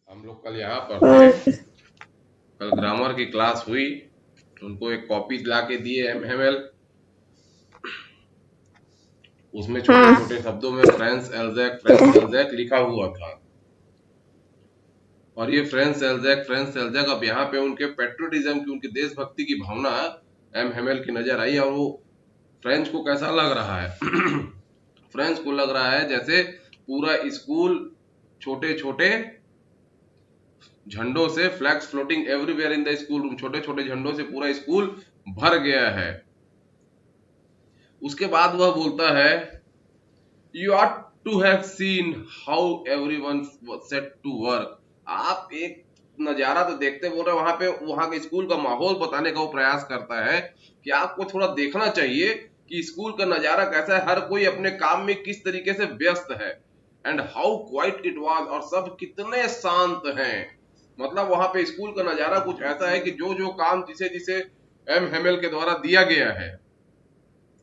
हम लोग कल यहाँ पर थे। कल ग्रामर की क्लास हुई। उनको एक कॉपी ला के दिए एमएल। उसमें छोटे हाँ। छोटे शब्दों में फ्रेंच एल्जैक लिखा हुआ था। और ये फ्रेंच एल्जैक अब यहाँ पे उनके पेट्रोटिज्म की, उनकी देशभक्ति की भावना एमएल की नजर आई। और वो फ्रेंच को कैसा लग रहा है फ्रेंच को लग रहा है जैसे पूरा स्कूल छोटे छोटे झंडों से, flags floating everywhere in the school room, छोटे छोटे झंडों से पूरा स्कूल भर गया है। उसके बाद वह बोलता है, you are to have seen how everyone set to work. आप एक नजारा तो देखते, बोल रहे वहां पे, वहां के स्कूल का माहौल बताने का वो प्रयास करता है कि आपको थोड़ा देखना चाहिए कि स्कूल का नजारा कैसा है, हर कोई अपने काम में किस तरीके से व्यस्त है। And how quite it was, और सब कितने शांत हैं। मतलब वहां पे स्कूल का नजारा कुछ ऐसा है कि जो जो काम जिसे जिसे एमएल के द्वारा दिया गया है,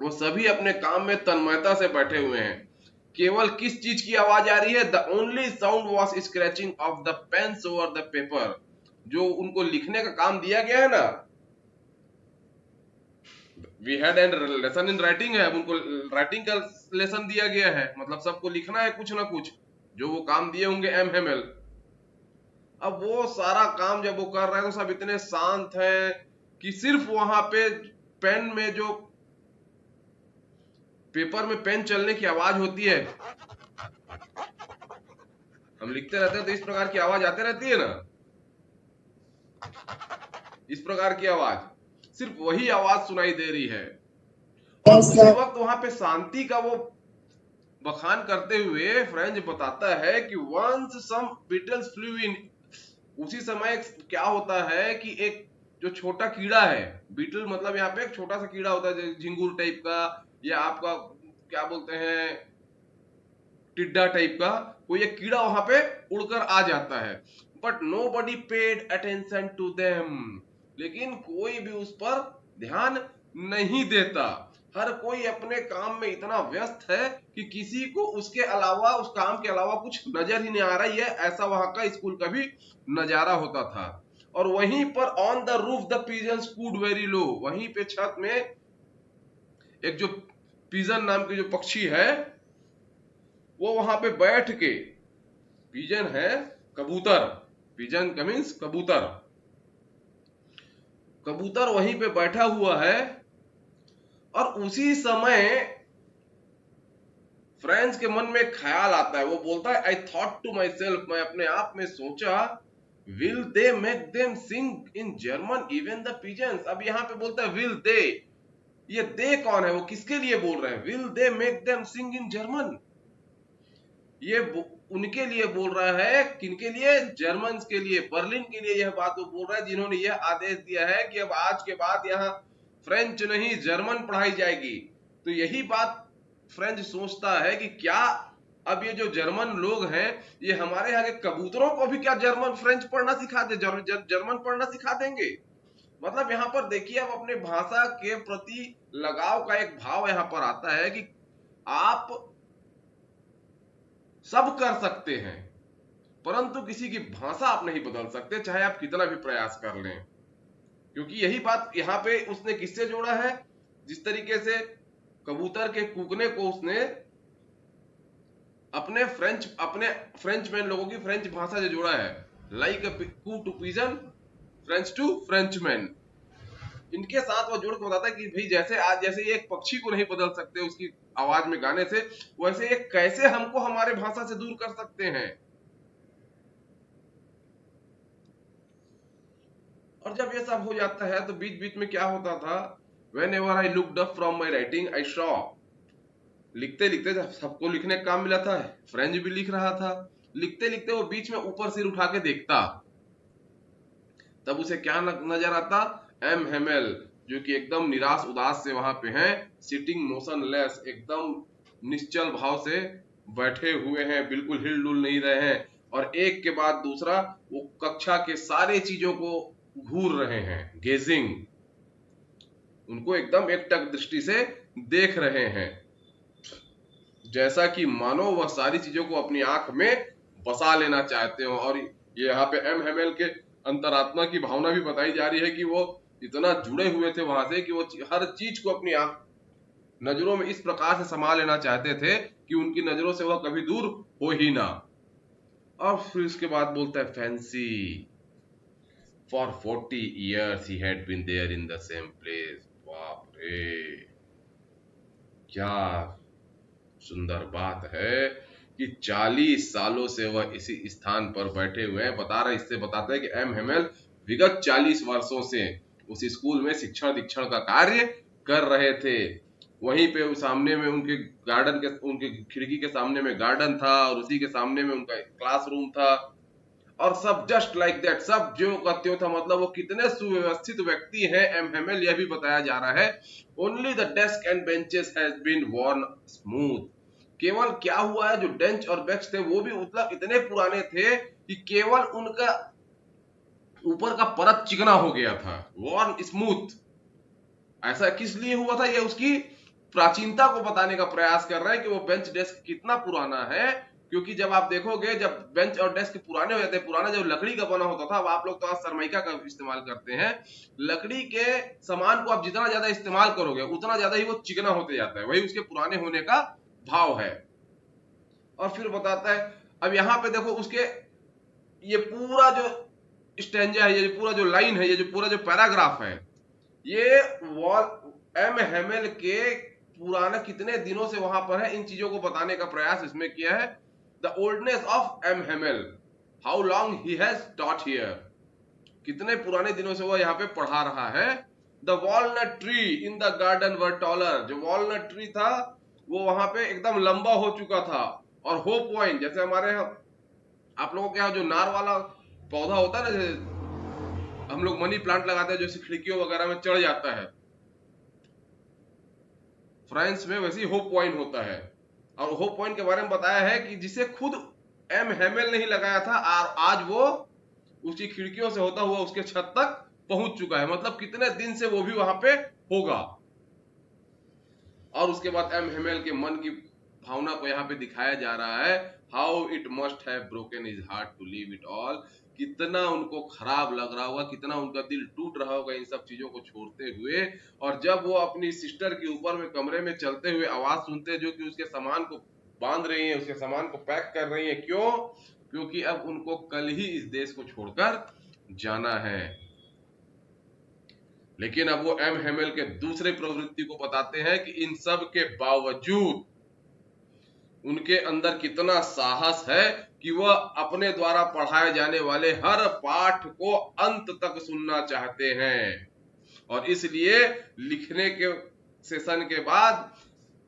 वो सभी अपने काम में तन्मयता से बैठे हुए हैं। केवल किस चीज की आवाज आ रही है? The only sound was scratching of the pens over the paper. जो उनको लिखने का काम दिया गया है ना, we had an lesson in writing है, अब उनको राइटिंग का लेसन दिया गया है, मतलब सबको लिखना है कुछ ना कुछ, जो वो काम दिए होंगे एमएल। अब वो सारा काम जब वो कर रहे हैं तो सब इतने शांत हैं कि सिर्फ वहां पे पेन में जो, पेपर में पेन चलने की आवाज होती है, हम लिखते रहते हैं तो इस प्रकार की आवाज आते रहती है ना, इस प्रकार की आवाज, सिर्फ वही आवाज सुनाई दे रही है। और उसी वक्त वहां पे शांति का वो बखान करते हुए फ्रेंच बताता है कि वंस सम बीटल्स फ्लू इन। उसी समय क्या होता है कि एक जो छोटा कीड़ा है, बीटल मतलब यहाँ पे एक छोटा सा कीड़ा होता है, झिंगुर टाइप का, या आपका क्या बोलते हैं, टिड्डा टाइप का, कोई एक कीड़ा वहां पे उड़कर आ जाता है। But nobody paid attention to them, लेकिन कोई भी उस पर ध्यान नहीं देता। हर कोई अपने काम में इतना व्यस्त है कि किसी को उसके अलावा, उस काम के अलावा कुछ नजर ही नहीं आ रही है। ऐसा वहां का स्कूल का भी नजारा होता था। और वहीं पर on the roof the pigeons cooed very low, वहीं पे छत में एक जो पिजन नाम की जो पक्षी है, वो वहां पे बैठ के, पिजन है कबूतर, पिजन का मीन्स कबूतर, कबूतर वहीं पे बैठा हुआ है। और उसी समय फ्रेंच के मन में एक ख्याल आता है, वो बोलता है, I thought to myself, मैं अपने आप में सोचा, will they make them sing in German even the pigeons. अब यहाँ पे बोलता है विल दे, ये दे कौन है, वो किसके लिए बोल रहे हैं? Will they make them sing in German, ये उनके लिए बोल रहा है। किनके लिए? जर्मन के लिए, बर्लिन के लिए यह बात वो बोल रहा है, जिन्होंने यह आदेश दिया है कि अब आज के बाद यहाँ फ्रेंच नहीं जर्मन पढ़ाई जाएगी। तो यही बात फ्रेंच सोचता है कि क्या अब ये जो जर्मन लोग हैं, ये हमारे यहाँ के कबूतरों को भी क्या जर्मन फ्रेंच पढ़ना सिखा दे, जर्मन पढ़ना सिखा देंगे। मतलब यहाँ पर देखिए, अब अपने भाषा के प्रति लगाव का एक भाव यहाँ पर आता है कि आप सब कर सकते हैं, परंतु किसी की भाषा आप नहीं बदल सकते, चाहे आप कितना भी प्रयास कर लें। क्योंकि यही बात यहाँ पे उसने किससे जोड़ा है? जिस तरीके से कबूतर के कूकने को उसने अपने फ्रेंचमैन लोगों की फ्रेंच भाषा से जोड़ा है, like coo to pigeon, French to Frenchman. इनके साथ वो जोड़ के बताता है कि भाई जैसे आज, जैसे ये एक पक्षी को नहीं बदल सकते उसकी आवाज में गाने से, वैसे ये कैसे हमको हमारे भाषा से दूर कर सकते हैं। और जब ये सब हो जाता है तो बीच बीच में क्या होता था, when ever I looked up from my writing I saw, लिखते लिखते सबको लिखने का काम मिला था, फ्रेंच भी लिख रहा था, लिखते लिखते वो बीच में ऊपर सिर उठा के देखता, तब उसे क्या नजर आता? एम हेमेल, जो कि एकदम निराश उदास से वहां पे हैं, सिटिंग मोशनलेस, एकदम निश्चल भाव से बैठे हुए हैं, बिल्कुल हिलडुल नहीं रहे हैं। और एक के बाद दूसरा वो कक्षा के सारे चीजों को घूर रहे हैं, गेजिंग, उनको एकदम एकटक दृष्टि से देख रहे हैं, जैसा कि मानो वह सारी चीजों को अपनी आंख में बसा लेना चाहते हो। और ये यहाँ पे एम हेमेल के अंतरात्मा की भावना भी बताई जा रही है कि वो इतना जुड़े हुए थे वहां से कि वो हर चीज को अपनी नजरों में इस प्रकार से समा लेना चाहते थे कि उनकी नजरों से वह कभी दूर हो ही ना। और फिर इसके बाद बोलता है fancy, for 40 years he had been there in the same place। बाप रे, क्या सुंदर बात है कि 40 सालों से वह इसी स्थान पर बैठे हुए हैं। बता रहे, इससे बताते हैं कि एम हेमेल विगत 40 वर्षों से उस स्कूल में शिक्षण दीक्षण का कार्य कर रहे थे। वहीं पे उस सामने में उनके गार्डन के, उनके खिड़की के सामने में गार्डन था और उसी के सामने में उनका क्लासरूम था और सब जस्ट लाइक दैट, सब जो का त्यों था। मतलब वो कितने सुव्यवस्थित व्यक्ति हैं एम हेमेल, यह भी बताया जा रहा है। Only the desk and benches has been worn smooth. केवल क्या हुआ है, जो बेंच और बेंच थे वो भी मतलब इतने पुराने थे कि केवल उनका ऊपर का परत चिकना हो गया था, worn स्मूथ। ऐसा किस लिए हुआ था, ये उसकी प्राचीनता को बताने का प्रयास कर रहे हैं कि वो बेंच डेस्क कितना पुराना है। क्योंकि जब आप देखोगे, जब बेंच और डेस्क पुराने हो जाते हैं, पुराना जब लकड़ी का बना होता था, अब आप लोग तो आज सरमाइका का इस्तेमाल करते हैं, लकड़ी के सामान को आप जितना ज्यादा इस्तेमाल करोगे उतना ज्यादा ही वो चिकना होते जाता है, वही उसके पुराने होने का भाव है। और फिर बताता है, अब यहाँ पे देखो उसके ये पूरा जो स्टेंजा है, ये पूरा जो लाइन है, ये जो पूरा जो पैराग्राफ है, ये वॉल एम हेमेल के पुराना कितने दिनों से वहां पर है, इन चीजों को बताने का प्रयास इसमें किया है। The oldness of M Hamel, how long he has taught here, कितने पुराने दिनों से वह यहाँ पे पढ़ा रहा है। The walnut tree in the garden were taller, जो वॉलनट ट्री था वो वहां पे एकदम लंबा हो चुका था। और होप पॉइंट, जैसे हमारे यहाँ आप लोगों के यहाँ जो नार वाला पौधा होता है ना, जैसे हम लोग मनी प्लांट लगाते हैं जो खिड़कियों वगैरह में चढ़ जाता है, फ्रांस में वैसे ही होप पॉइंट होता है। और होप पॉइंट के बारे में बताया है कि जिसे खुद एम हेमेल ने ही लगाया था और आज वो उसकी खिड़कियों से होता हुआ उसके छत तक पहुंच चुका है। मतलब कितने दिन से वो भी वहां पे होगा। और उसके बाद एम हेमेल के मन की भावना को यहाँ पे दिखाया जा रहा है, how it must have broken his heart to leave it all, कितना उनको खराब लग रहा होगा, कितना उनका दिल टूट रहा होगा इन सब चीजों को छोड़ते हुए। और जब वो अपनी सिस्टर के ऊपर में कमरे में चलते हुए आवाज सुनते जो कि उसके सामान को बांध रही है, उसके सामान को पैक कर रही है, क्यों, क्योंकि अब उनको कल ही इस देश को छोड़कर जाना है। लेकिन अब वो एम हेमेल के दूसरे प्रवृत्ति को बताते हैं कि इन सब के बावजूद उनके अंदर कितना साहस है कि वह अपने द्वारा पढ़ाए जाने वाले हर पाठ को अंत तक सुनना चाहते हैं। और इसलिए लिखने के सेशन के बाद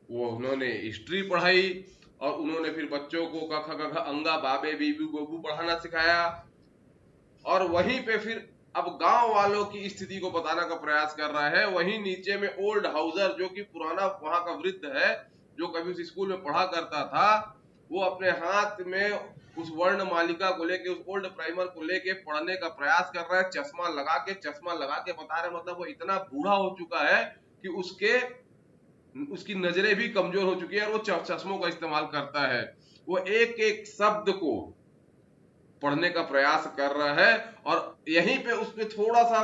वो उन्होंने हिस्ट्री पढ़ाई और उन्होंने फिर बच्चों को क ख ग घ अंगा बाबे बीबी गोबू पढ़ाना सिखाया। और वहीं पे फिर अब गांव वालों की स्थिति को बताने का प्रयास कर रहा है। वहीं नीचे में ओल्ड हाउसर, जो कि पुराना वहां का वृद्ध है, जो कभी उस स्कूल में पढ़ा करता था, वो अपने हाथ में उस वर्ण मालिका को लेके, उस ओल्ड प्राइमर को लेके पढ़ने का प्रयास कर रहा है, चश्मा लगा के बता रहे। मतलब वो इतना बूढ़ा हो चुका है कि उसकी नजरें भी कमजोर हो चुकी है और वो चश्मों का इस्तेमाल करता है। वो एक एक शब्द को पढ़ने का प्रयास कर रहा है। और यहीं पे उसपे थोड़ा सा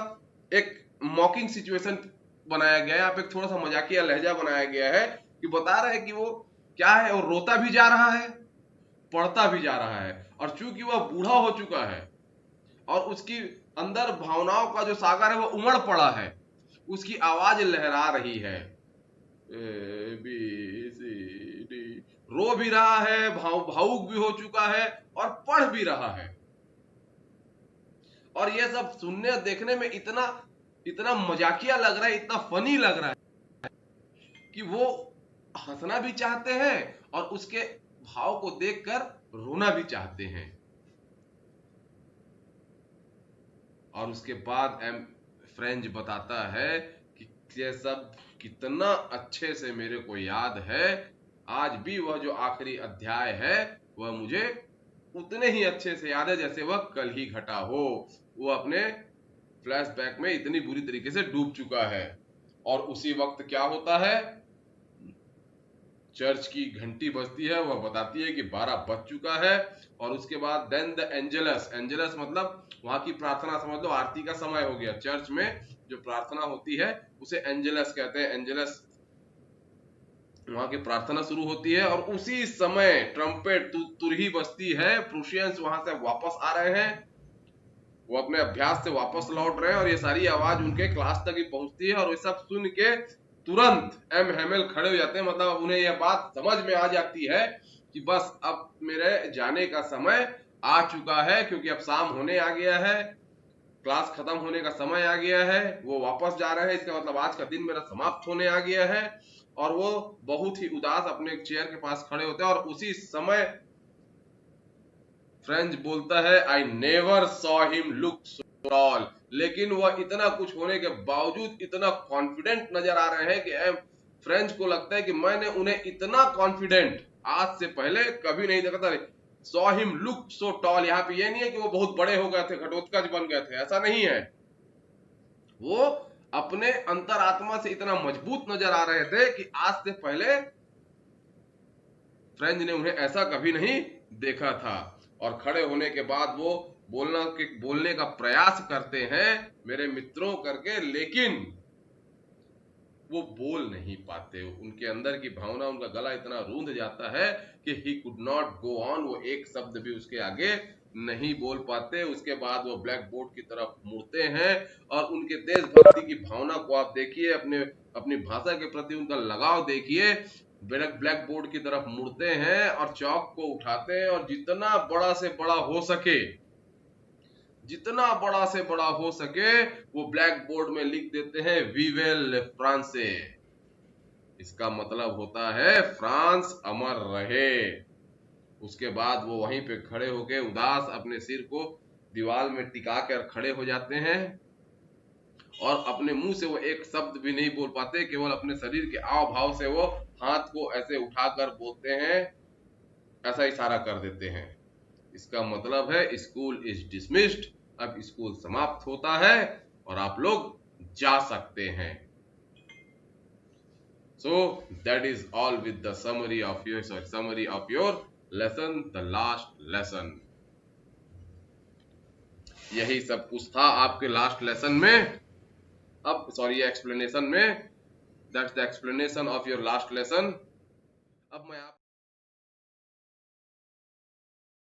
एक मॉकिंग सिचुएशन बनाया गया है, यहाँ पे थोड़ा सा मजाकिया लहजा बनाया गया है कि बता रहा है कि वो क्या है, वो रोता भी जा रहा है, पढ़ता भी जा रहा है। और चूंकि वह बूढ़ा हो चुका है और उसकी अंदर भावनाओं का जो सागर है वो उमड़ पड़ा है, उसकी आवाज लहरा रही है, ए बी सी डी, रो भी रहा है, भावुक भी हो चुका है और पढ़ भी रहा है। और ये सब सुनने देखने में इतना इतना मजाकिया लग रहा है, इतना फनी लग रहा है कि वो हंसना भी चाहते हैं और उसके भाव को देखकर रोना भी चाहते हैं। और उसके बाद फ्रेंच बताता है कि ये सब कितना अच्छे से मेरे को याद है, आज भी वह जो आखिरी अध्याय है वह मुझे उतने ही अच्छे से याद है जैसे वह कल ही घटा हो। वो अपने फ्लैशबैक में इतनी बुरी तरीके से डूब चुका है। और उसी वक्त क्या होता है, चर्च की घंटी बजती है, वह बताती है कि 12 बज चुका है। और उसके बाद देन द एंजेलस, एंजेलस मतलब वहां की प्रार्थना, समझ लो आरती का समय हो गया। चर्च में जो प्रार्थना होती है उसे एंजेलस कहते हैं। एंजेलस, वहां की प्रार्थना शुरू होती है और उसी समय ट्रम्पेट तुरही बजती है। प्रूशियंस वहां से वापस आ रहे हैं, वो अपने अभ्यास से वापस लौट रहे हैं और ये सारी आवाज उनके क्लास तक ही पहुंचती है। और ये सब सुन के तुरंत एम हेमेल खड़े हो जाते हैं, मतलब उन्हें यह बात समझ में आ जाती है कि बस अब मेरे जाने का समय आ चुका है, क्योंकि अब शाम होने आ गया है, क्लास खत्म होने का समय आ गया है, वो वापस जा रहे हैं, इसका मतलब आज का दिन मेरा समाप्त होने आ गया है। और वो बहुत ही उदास अपने चेयर के पास खड़े होते हैं। और उसी समय फ्रेंच बोलता है, I never saw him look so tall. लेकिन वह इतना कुछ होने के बावजूद इतना कॉन्फिडेंट नजर आ रहे हैं कि फ्रेंच को लगता है कि मैंने उन्हें इतना कॉन्फिडेंट आज से पहले कभी नहीं देखा था। Saw him look so tall, यहाँ पे ये नहीं है कि वो बहुत बड़े हो गए थे, घटोत्कच बन गए थे, ऐसा नहीं है। वो अपने अंतरात्मा से इतना मजबूत नजर आ रहे थे कि आज से पहले फ्रेंच ने उन्हें ऐसा कभी नहीं देखा था। और खड़े होने के बाद वो बोलने का प्रयास करते हैं मेरे मित्रों करके, लेकिन वो बोल नहीं पाते। उनके अंदर की भावना, उनका गला इतना रूंध जाता है कि he could not go on, वो एक शब्द भी उसके आगे नहीं बोल पाते। उसके बाद वो ब्लैक बोर्ड की तरफ मुड़ते हैं और उनके देशभक्ति की भावना को आप देखिए, अपनी भाषा के प्रति उनका लगाव देखिए। ब्लैक बोर्ड की तरफ मुड़ते हैं और चौक को उठाते हैं और जितना बड़ा से बड़ा हो सके, जितना बड़ा से बड़ा हो सके वो ब्लैक बोर्ड में लिख देते हैं वीवेल फ्रांसे। इसका मतलब होता है फ्रांस अमर रहे। उसके बाद वो वहीं पे खड़े होके उदास अपने सिर को दीवार में टिका कर खड़े हो जाते हैं और अपने मुंह से वो एक शब्द भी नहीं बोल पाते, केवल अपने शरीर के आव भाव से वो हाथ को ऐसे उठाकर बोलते हैं, ऐसा इशारा कर देते हैं। इसका मतलब है स्कूल इज डिसमिस्ड, अब स्कूल समाप्त होता है और आप लोग जा सकते हैं। So that is all with the summary of your lesson, the last lesson. यही सब कुछ था आपके लास्ट लेसन में। अब सॉरी एक्सप्लेनेशन में, that's the explanation of your last lesson. अब मैं आप